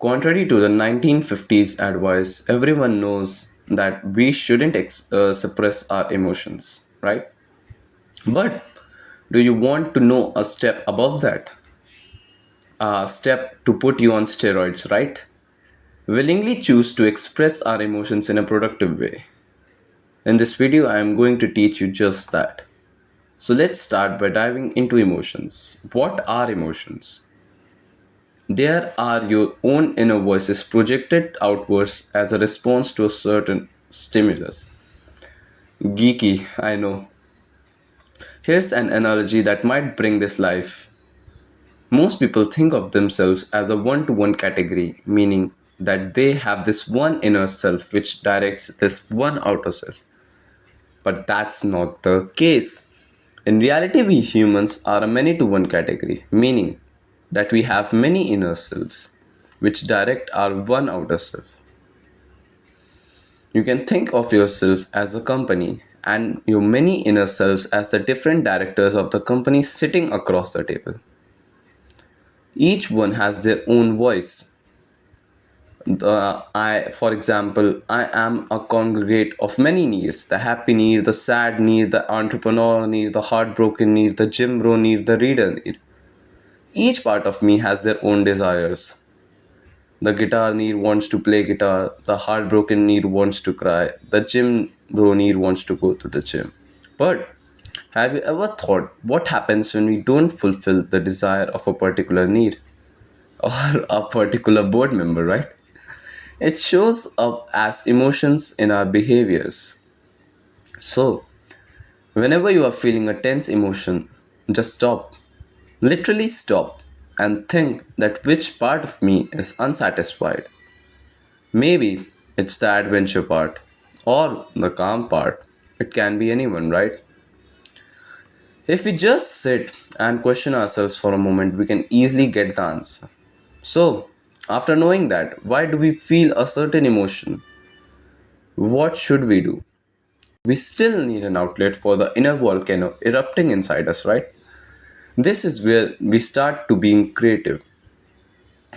Contrary to the 1950s advice, everyone knows that we shouldn't suppress our emotions, right? But do you want to know a step above that? A step to put you on steroids, right? Willingly choose to express our emotions in a productive way. In this video, I am going to teach you just that. So let's start by diving into emotions. What are emotions? There are your own inner voices projected outwards as a response to a certain stimulus. Geeky, I know. Here's an analogy that might bring this life. Most people think of themselves as a one to one category, meaning that they have this one inner self which directs this one outer self. But that's not the case. In reality, we humans are a many to one category, meaning that we have many inner selves which direct our one outer self. You can think of yourself as a company and your many inner selves as the different directors of the company sitting across the table. Each one has their own voice. For example, I am a congregate of many needs: the happy need, the sad need, the entrepreneur need, the heartbroken need, the gym bro need, the reader need. Each part of me has their own desires. The guitar need wants to play guitar, the heartbroken need wants to cry, the gym bro need wants to go to the gym. But have you ever thought what happens when we don't fulfill the desire of a particular need or a particular board member, right? It shows up as emotions in our behaviors. So, whenever you are feeling a tense emotion, just stop. Literally stop and think that which part of me is unsatisfied. Maybe it's the adventure part or the calm part. It can be anyone, right? If we just sit and question ourselves for a moment, we can easily get the answer. So, after knowing that, why do we feel a certain emotion? What should we do? We still need an outlet for the inner volcano erupting inside us, right? This is where we start to being creative.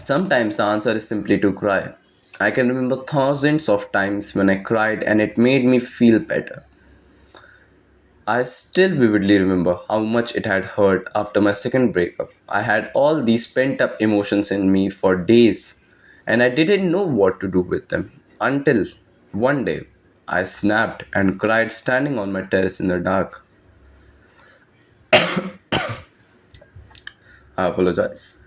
Sometimes the answer is simply to cry. I can remember thousands of times when I cried and it made me feel better. I still vividly remember how much it had hurt after my second breakup. I had all these pent up emotions in me for days and I didn't know what to do with them until one day I snapped and cried standing on my terrace in the dark. I apologize.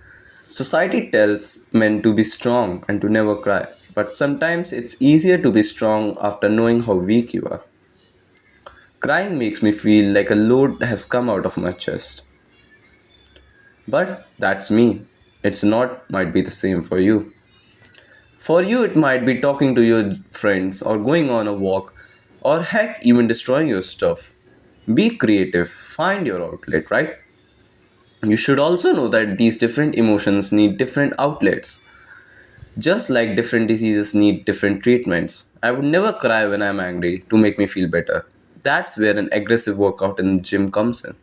Society tells men to be strong and to never cry, but sometimes it's easier to be strong after knowing how weak you are. Crying makes me feel like a load has come out of my chest. But that's me. It's not might be the same for you. For you, it might be talking to your friends or going on a walk or heck, even destroying your stuff. Be creative, find your outlet, right? You should also know that these different emotions need different outlets. Just like different diseases need different treatments. I would never cry when I'm angry to make me feel better. That's where an aggressive workout in the gym comes in.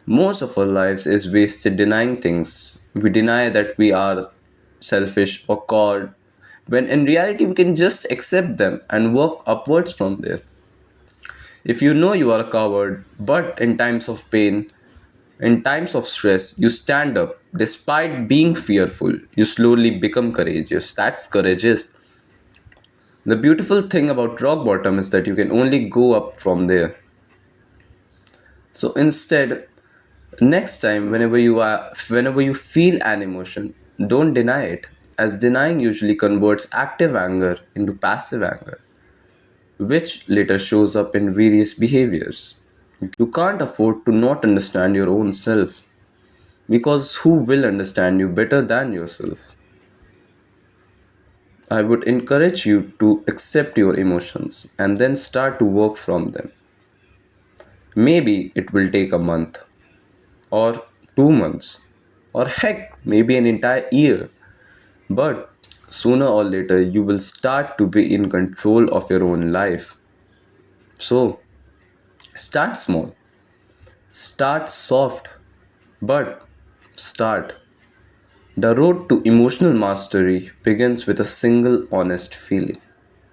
Most of our lives is wasted denying things. We deny that we are selfish or cold, when in reality we can just accept them and work upwards from there. If you know you are a coward, but in times of pain, in times of stress, you stand up despite being fearful, you slowly become courageous. That's courageous. The beautiful thing about rock bottom is that you can only go up from there. So instead, next time, whenever you feel an emotion, don't deny it, as denying usually converts active anger into passive anger, which later shows up in various behaviors. You can't afford to not understand your own self, because who will understand you better than yourself? I would encourage you to accept your emotions and then start to work from them. Maybe it will take a month, or 2 months, or heck, maybe an entire year. But sooner or later, you will start to be in control of your own life. So, start small, start soft, but start. The road to emotional mastery begins with a single honest feeling.